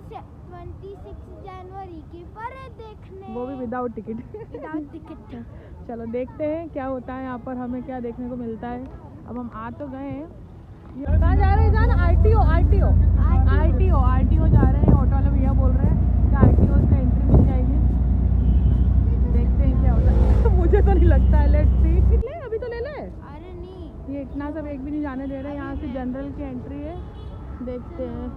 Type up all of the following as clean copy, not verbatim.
26 जनवरी की परेड देखने, वो भी विदाउट टिकट। Without ticket. चलो देखते हैं क्या होता है यहाँ पर, हमें क्या देखने को मिलता है। अब हम आ तो गए हैं। कहाँ जा रहे हैं जान? आरटीओ जा रहे हैं। ऑटो वाले भैया बोल रहे हैं कि आरटीओ से एंट्री मिल जाएगी। देखते हैं क्या होता है। मुझे तो नहीं लगता है। Let's see. ले अभी तो ले ले। अरे नहीं, ये इतना सब एक भी नहीं जाने दे रहे। यहाँ से जनरल की एंट्री है। देखते हैं।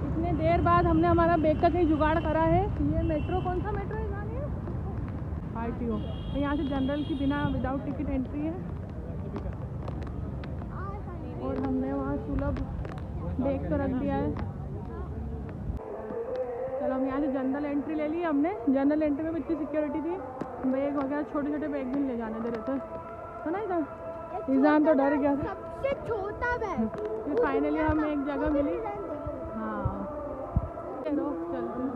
इतने देर बाद हमने हमारा बैग का कहीं जुगाड़ करा है। ये मेट्रो, कौन सा मेट्रो है जान? ये आरटीओ। तो यहाँ से जनरल की बिना विदाउट टिकट एंट्री है। और हमने वहाँ सुलभ बैग तो रख दिया है। चलो हम यहाँ से जनरल एंट्री ले ली हमने। जनरल एंट्री में भी इतनी सिक्योरिटी थी, बैग वगैरह छोटे छोटे बैग भी नहीं ले जाने दे रहे थे, है ना? इधर इंसान तो डर गया था। सबसे छोटा बैग। फिर फाइनली हमें एक जगह मिली। हाँ चलो चलते हैं।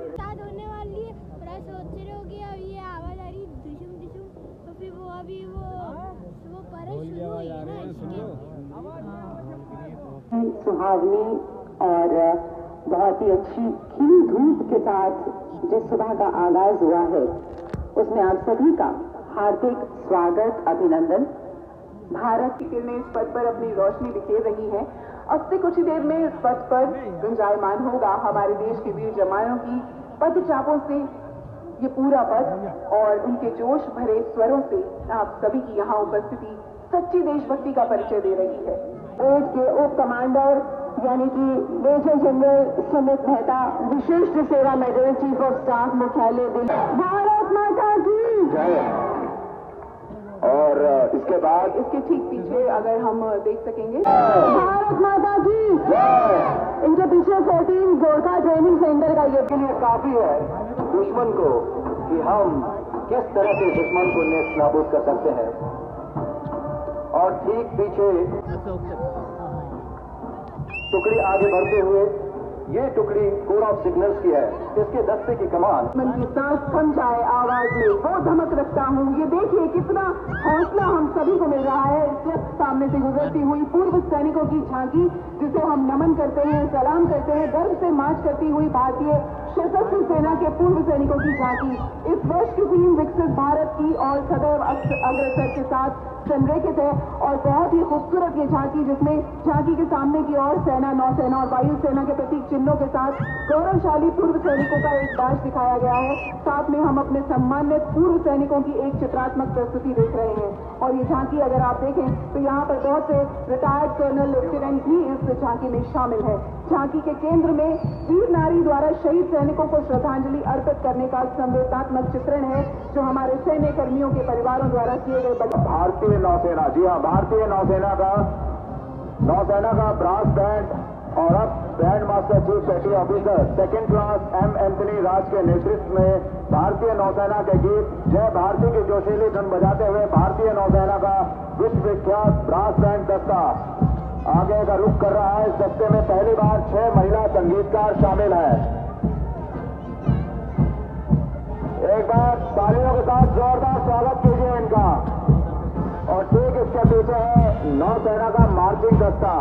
स्टार्ट होने वाली है। थोड़ा सोच रहे हो कि अब ये आवाज़ आ रही दुशुम दुशुम, तो फिर वो अभी वो परेड शुरू हुई है ना, इसलिए। सुहावनी और बहुत ही अच्छी खिली धूप के साथ जिस सुबह का आगाज हुआ है, उसमें आप सभी का हार्दिक स्वागत, अभिनंदन। भारत की किरणें इस पथ पर अपनी रोशनी बिखेर रही हैं। अब से कुछ ही देर में इस पथ पर गुंजायमान होगा हमारे देश के वीर जवानों की पद चापों से ये पूरा पथ, और उनके जोश भरे स्वरों से आप सभी की यहाँ उपस्थिति सच्ची देशभक्ति का परिचय दे रही है। एड के उप कमांडर यानी कि मेजर जनरल सुमित मेहता, विशिष्ट सेवा मेडल, चीफ ऑफ स्टाफ, मुख्यालय दिल्ली। भारत माता की जय। और इसके बाद इसके ठीक पीछे अगर हम देख सकेंगे, भारत माता की जय। इनके पीछे 14 गोरखा ट्रेनिंग सेंटर का ये के लिए काफी है दुश्मन को कि हम किस तरह से दुश्मन को नेस्त नाबूद कर सकते हैं। और ठीक पीछे टुकड़ी आगे बढ़ते हुए, ये टुकड़ी कोर ऑफ सिग्नल्स की है। इसके दस्ते की कमान मन की सांस थम जाए आवाज में वो धमक रखता हूँ। ये देखिए कितना हौसला हम सभी को मिल रहा है। जब सामने से गुजरती हुई पूर्व सैनिकों की झांकी, जिसे हम नमन करते हैं, सलाम करते हैं, गर्व से मार्च करती हुई भारतीय सशस्त्र सेना के पूर्व सैनिकों की झांकी इस वर्ष की थीम विकसित भारत की और सदैव अग्रसर के साथ संरेखित है। और बहुत ही खूबसूरत ये झांकी, जिसमें झांकी के सामने की ओर सेना, नौसेना और वायुसेना के प्रतीक चिन्हों के साथ गौरवशाली पूर्व सैनिकों का एक बैच दिखाया गया है। साथ में हम अपने सम्मानित पूर्व सैनिकों की एक चित्रात्मक प्रस्तुति देख रहे हैं। और ये झांकी अगर आप देखें तो यहाँ पर बहुत से रिटायर्ड कर्नल, लेफ्टिनेंट भी इस झांकी में शामिल है। झांकी के केंद्र में वीर नारी द्वारा शहीद सैनिकों को श्रद्धांजलि अर्पित करने का संवेदनात्मक चित्रण है, जो हमारे सैन्य कर्मियों के परिवारों द्वारा किए गए। भारतीय नौसेना, जी हाँ, भारतीय नौसेना का ब्रास बैंड और अब band master chief petty officer second class M Anthony Raj के नेतृत्व में भारतीय नौसेना के गीत जय भारती की जोशीली धुन बजाते हुए भारतीय नौसेना का विश्व विख्यात ब्रास बैंड दस्ता आगे का रुख कर रहा है। इस दस्ते में पहली बार 6 महिला संगीतकार शामिल है। एक बार तालियों के साथ जोरदार स्वागत कीजिए इनका। और ठीक इसके पीछे है नौसेना का मार्चिंग दस्ता,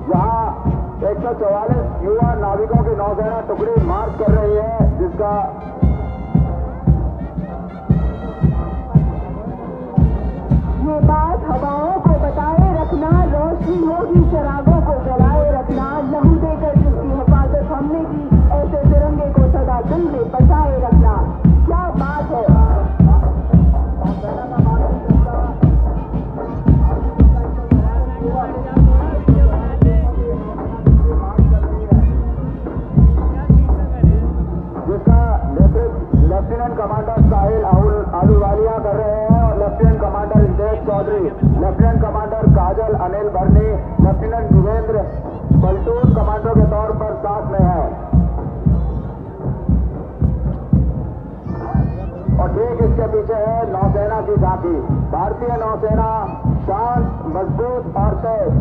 जहां 144 युवा नाविकों की नौसेना टुकड़ी मार्च कर रही है, जिसका ये बात हवाओं को बताए रखना, रोशनी होगी चरागों को जलाए रखना, लहू देकर जिसकी हिफाजत हमने की, ऐसे तिरंगे को सदा दिल में बचाए रखना। क्या बात है। जिसका नेतृत्व लेफ्टिनेंट कमांडर साहिल आलूवालिया कर रहे हैं और lieutenant commander Indesh Chaudhary, lieutenant commander Kajal Anil Bharni, lieutenant Yuvendra पलटून commander के तौर पर साथ में है। और ठीक इसके पीछे है नौसेना की झांकी। भारतीय नौसेना शांत, मजबूत और तेज।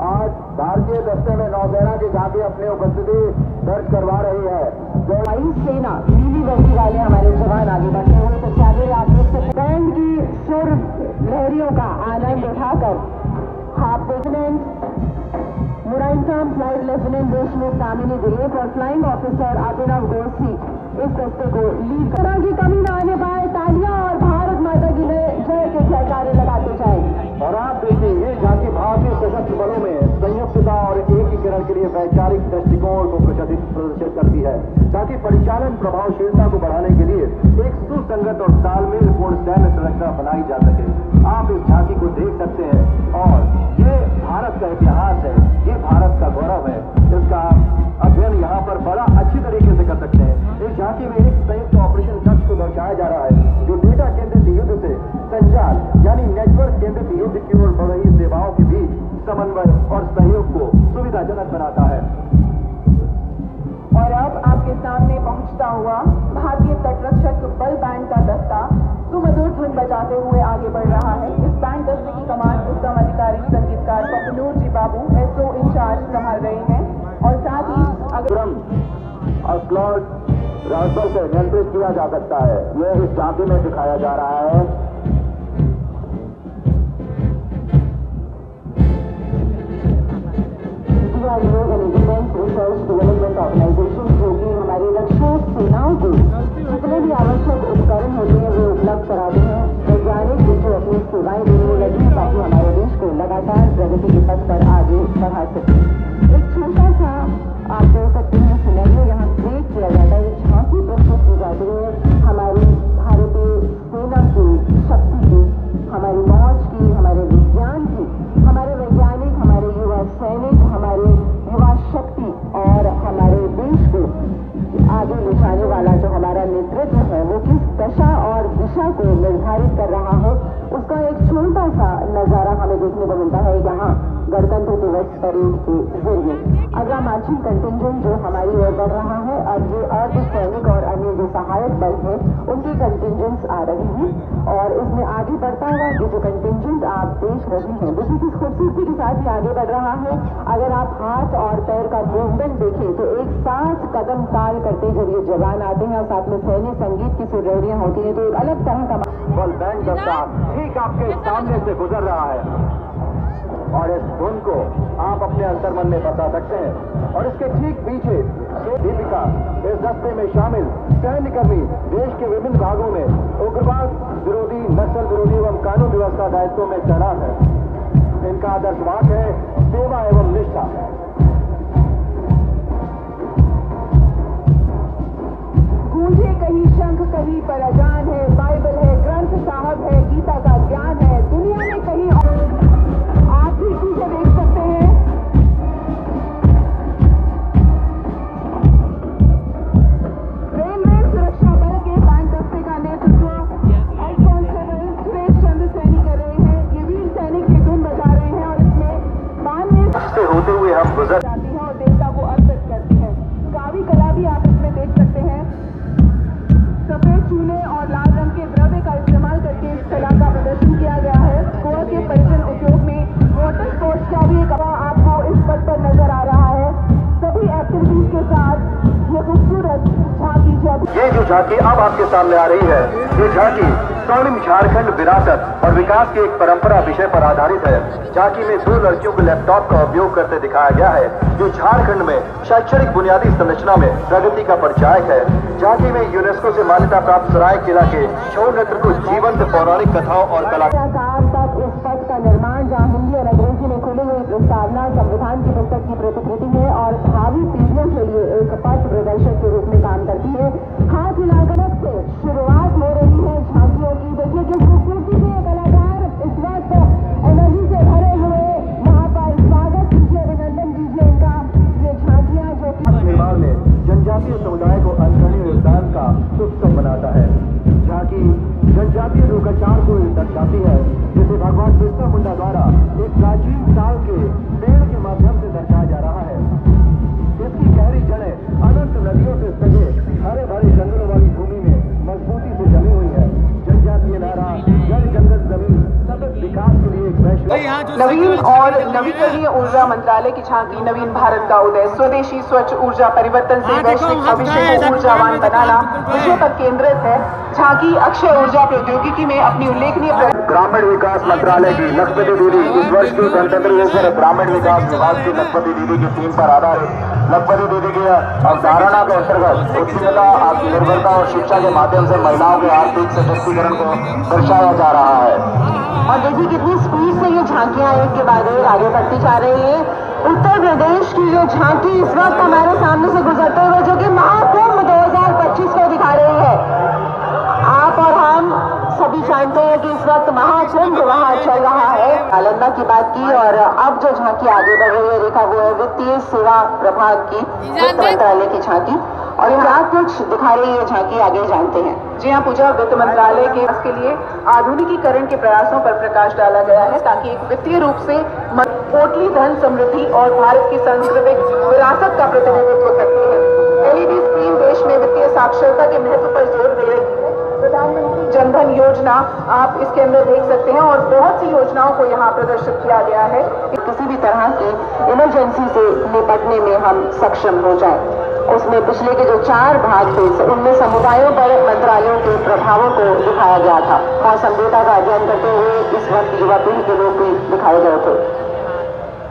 आज भारतीय दस्ते में नौसेना की झांकी अपनी उपस्थिति दर्ज करवा रही है। वायुसेना नीली वर्दी वाले हमारे जवान आगे बढ़ते हुए तो आगे आप बैंड की सुर लहरियों का आनंद उठाकर आप लेफ्टिनेंट मुराइंटाम फ्लाइट लेफ्टिनेंट देशमुख कामिनी दिलीप और फ्लाइंग ऑफिसर अभिनव गोरसी इस दस्ते को लीड तरह की कमी न आने पाए तालियां और भारत माता की जय के जयकारे लगाते जाएं। और आप देखिए ये झांकी भारतीय सशस्त्र बलों में संयुक्तता और एकीकरण के लिए वैचारिक दृष्टिकोण को प्रदर्शित करती है ताकि परिचालन प्रभावशीलता को बढ़ाने के लिए एक सुसंगत और तालमेलपूर्ण सैन्य संरचना बनाई जा सके। आप इस झांकी को देख सकते हैं और ये भारत का इतिहास है, ये भारत का गौरव है, इसका अध्ययन यहाँ पर बड़ा अच्छी तरीके से कर सकते हैं। इस झांकी में एक संयुक्त ऑपरेशन कक्ष को दर्शाया जा रहा है जो डेटा केंद्रित युद्ध से संचार यानी नेटवर्क केंद्रित युद्ध की ओर बढ़ रही सेवाओं के बीच समन्वय और सहयोग को सुविधाजनक बनाता है। और अब आपके सामने पहुंचता हुआ भारतीय तटरक्षक बल बैंड का दस्ता सुमधुर धुन बजाते हुए आगे बढ़ रहा है। इस बैंड दस्ते की कमान उत्तम अधिकारी संगीतकार पपलूर जी बाबू SO इंचार्ज संभाल रहे हैं और साथ ही स्लॉट राइफल से नियंत्रित किया जा सकता है। यह इस झांकी में दिखाया जा रहा है। रिसर्च डेवलपमेंट ऑर्गेनाइजेशन जो कि हमारी रक्षा सेनाओं को जितने भी आवश्यक उपकरण होते हैं वो उपलब्ध कराते हैं। वैज्ञानिक जो अपनी सेवाएं देने लगे हैं ताकि हमारे देश को लगातार प्रगति के पथ पर आगे बढ़ा सके। एक छोटा सा आप देख सकते हैं सिनेरियो यहाँ क्रिएट किया जाता है, झांकी प्रस्तुत की जाती है हमारी भारतीय सेना की शक्ति की, हमारी मौज की, हमारे विज्ञान की, हमारे वैज्ञानिक, हमारे युवा सैनिक, हमारे युवा शक्ति और हमारे देश को आगे ले जाने वाला जो हमारा नेतृत्व है वो किस दशा और दिशा को निर्धारित कर रहा है उसका एक छोटा सा नजारा हमें देखने को मिलता है यहाँ गणतंत्र दिवस परेड के जरिए। अगला मार्चिंग कंटिंजेंट जो हमारी ओर बढ़ रहा है, अब ये अर्ध सैनिक और अन्य जो सहायक बल है उनकी कंटिंजेंट्स आ रही हैं और इसमें आगे बढ़ता हुआ ये जो कंटिंजेंट आप देख रहे हैं देखिए किस खूबसूरती के साथ ही आगे बढ़ रहा है। अगर आप हाथ और पैर का मूवमेंट देखें तो एक साथ कदम ताल करते जब ये जवान आते हैं और साथ में सैन्य संगीत की सुरहरियां होती हैं तो एक अलग तरह का बल बैंड दस्ता ठीक आपके सामने से गुजर रहा है और इस धुन को आप अपने अंतर्मन में बता सकते हैं। और इसके ठीक पीछे दीपिका इस दस्ते में शामिल सैन्यकर्मी देश के विभिन्न भागों में उग्रवाद विरोधी, नक्सल विरोधी एवं कानून व्यवस्था दायित्वों में तैनात है। इनका आदर्श वाक्य है सेवा एवं निष्ठा। गूंजे कहीं शंख कहीं पर अजान है, बाइबल है, ग्रंथ साहब है, गीता का ज्ञान है, दुनिया में कहीं और आप भी चीजें देख सकते हैं। रेलवे सुरक्षा बल के बैंड दस्ते का नेतृत्व हेड कांस्टेबल सुरेश चंद्र सैनी कर रहे हैं। ये वीर सैनिक की धुन बजा रहे हैं और इसमें बानवे से होते हुए हम गुजर जाती है और देवता को अर्पित करती है। कावी कला भी आप इसमें देख सकते हैं। सफेद चूने और लाल रंग के द्रव्य का इस्तेमाल करके इस कला का प्रदर्शन किया गया है। गोवा के पर्यटन उद्योग में वाटर स्पोर्ट्स का भी एक आपको इस पथ पर नजर आ रहा है। सभी एक्टिविटीज के साथ ये खूबसूरत झांकी ये जो झांकी अब आपके सामने आ रही है ये झांकी स्वर्णिम झारखंड विरासत और विकास की एक परंपरा विषय पर आधारित है। झांकी में 2 लड़कियों को लैपटॉप का उपयोग करते दिखाया गया है जो झारखंड में शैक्षणिक बुनियादी संरचना में प्रगति का परिचायक है। झांकी में यूनेस्को से मान्यता प्राप्त सराय किला के छऊ नृत्य को जीवंत पौराणिक कथाओं और कला तक इस पथ का निर्माण जहाँ हिंदी और अंग्रेजी में खुली हुई प्रस्तावना संविधान की पुस्तक की प्रतिकृति है और भावी पीढ़ियों के लिए एक पथ प्रदर्शक के रूप में काम करती है। हाथ हिलाकर से शुरुआत हो रही है झांकियों की। देखिए किस खूबसूरती से कलाकार इस वक्त एनर्जी से भरे हुए यहाँ पर स्वागत कीजिए, अभिनंदन कीजिए इनका। ये झांकियाँ जो निर्माण में जनजातीय समुदाय को अनुकरणीय योगदान का उत्सव बनाता है। झांकी जनजातीय लोकाचार को दर्शाती है जिसे भगवान बिरसा मुंडा द्वारा एक प्राचीन काल के पेड़ के माध्यम से दर्शाया जा रहा है। इसकी गहरी जड़ें अनंत नदियों से सजे हरे भरे जंगलों वाली भूमि में मजबूती से जमी हुई है। जनजातीय नारा जल जंगल जमीन सतत विकास के लिए एक वैश्विक यहाँ जो नवीन और नवीकरणीय ऊर्जा मंत्रालय की झांकी नवीन भारत का उदय, स्वदेशी स्वच्छ ऊर्जा परिवर्तन से वैश्विक भविष्य को ऊर्जावान बनाना विषय पर केंद्रित है। झांकी अक्षय ऊर्जा प्रौद्योगिकी में अपनी उल्लेखनीय ग्रामीण विकास मंत्रालय की लखपति दीदी इस वर्ष की गणतंत्र दिवस पर ग्रामीण विकास विभाग की लखपति दीदी की थीम पर आधारित लखपति दीदी की अवधारणा के अंतर्गत उद्यमिता, आत्मनिर्भरता और शिक्षा के माध्यम से महिलाओं के आर्थिक सशक्तिकरण को दर्शाया जा रहा है। और देखिए कितनी स्पीड से ये झांकियां एक के बाद एक आगे बढ़ती जा रही है। उत्तर प्रदेश की ये झांकी इस वक्त हमारे सामने से गुजरते हुए जो कि महाकुंभ 2025 को दिखा रही है। आप और हम सभी जानते हैं कि इस वक्त महाकुंभ वहाँ चल रहा है। नालंदा की बात की और अब जो झांकी आगे बढ़ रही है रेखा वो है वित्तीय सेवा प्रभाग की वित्त मंत्रालय की झांकी। और क्या कुछ दिखा रही है झांकी आगे जानते हैं। जी हाँ पूजा, वित्त मंत्रालय के लिए आधुनिकीकरण के प्रयासों पर प्रकाश डाला गया है ताकि एक वित्तीय रूप से पोटली धन समृद्धि और भारत की सांस्कृतिक विरासत का प्रतिनिधित्व करती है। एलईडी स्क्रीन देश में वित्तीय साक्षरता के महत्व पर जोर दे रही है। प्रधानमंत्री जनधन योजना आप इसके अंदर देख सकते हैं और बहुत सी योजनाओं को यहाँ प्रदर्शित किया गया है। किसी भी तरह की इमरजेंसी से निपटने में हम सक्षम हो जाए। उसमें पिछले के जो 4 भाग थे उनमें समुदायों पर मंत्रालयों के प्रभावों को दिखाया गया था। मौसम डेटा का अध्ययन करते हुए इस वक्त युवा पीढ़ी के लोग भी दिखाए गए थे।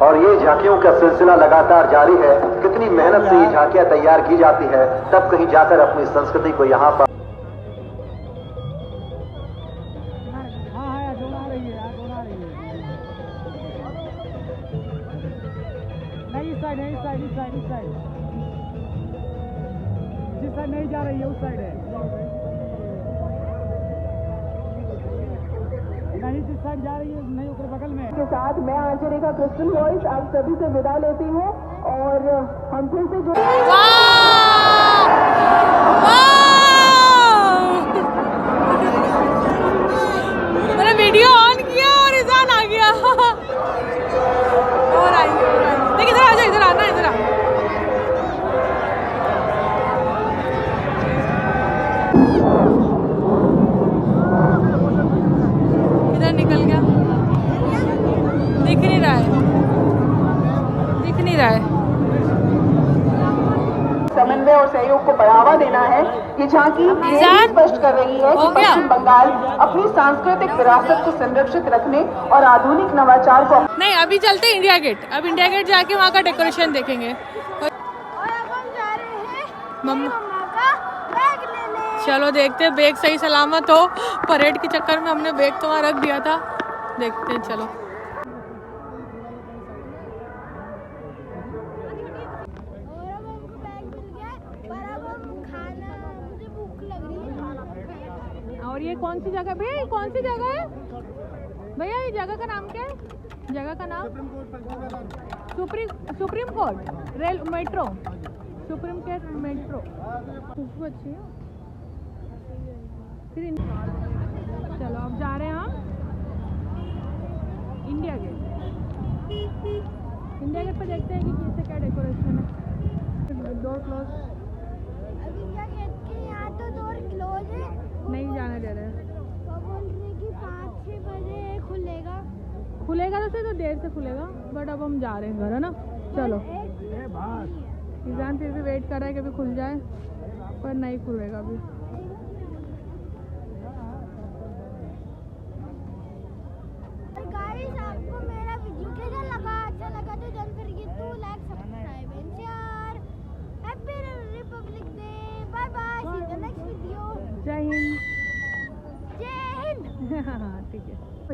और ये झांकियों का सिलसिला लगातार जारी है। कितनी मेहनत से ये झांकियां तैयार की जाती है, तब कहीं जाकर अपनी संस्कृति को यहाँ पर नहीं जा रही है, उस साइड है, नहीं जिस साइड जा रही है नहीं ऊपर बगल में। के साथ मैं आंचल का क्रिस्टल वॉइस आप सभी से विदा लेती हूँ और हम फिर से जो मैंने वीडियो ऑन किया और इजान आ गया। और आई देखिए इधर आ जाओ, इधर आना, इधर आ। इधर निकल गया, दिख नहीं रहा है, दिख नहीं रहा है। समन्वय और सहयोग को बढ़ावा देना है। ये झांकी ये स्पष्ट कर रही है कि पश्चिम बंगाल अपनी सांस्कृतिक विरासत को संरक्षित रखने और आधुनिक नवाचार को नहीं, अभी चलते इंडिया गेट। अब इंडिया गेट जाके वहाँ का डेकोरेशन देखेंगे। और अब हम जा रहे हैं मम्मा का बैग लेने। चलो देखते हैं बैग सही सलामत हो। परेड के चक्कर में हमने बैग तो वहाँ रख दिया था, देखते हैं। चलो और अब हमको बैग मिल गया, पर अब हम खाना, मुझे भूख लग रही है। और ये कौन सी जगह भैया, ये कौन सी जगह है भैया? ये जगह का नाम क्या है? जगह का नाम Supreme Court rail metro, Supreme Court metro. खुशबू अच्छी है। फिर चलो अब जा रहे हैं हम इंडिया गेट। इंडिया गेट पे देखते हैं कि कैसे क्या डेकोरेशन है। डोर क्लोज, अभी क्या कहते हैं, यहाँ तो डोर क्लोज है। नहीं जाने दे रहे। वो बोल रहे कि 5-6 बजे खुलेगा। खुलेगा तो देर से खुलेगा, बट अब हम जा रहे हैं घर, है ना। चलो ईजान फिर भी वेट कर रहा है कि अभी खुल जाए, पर नहीं खुलेगा अभी। गाइस आपको मेरा वीडियो कैसा लगा? अच्छा लगा तो don't forget to like, subscribe and share. Happy republic day. Bye bye, see you next video. जय हिंद। जय हिंद। हाँ ठीक है।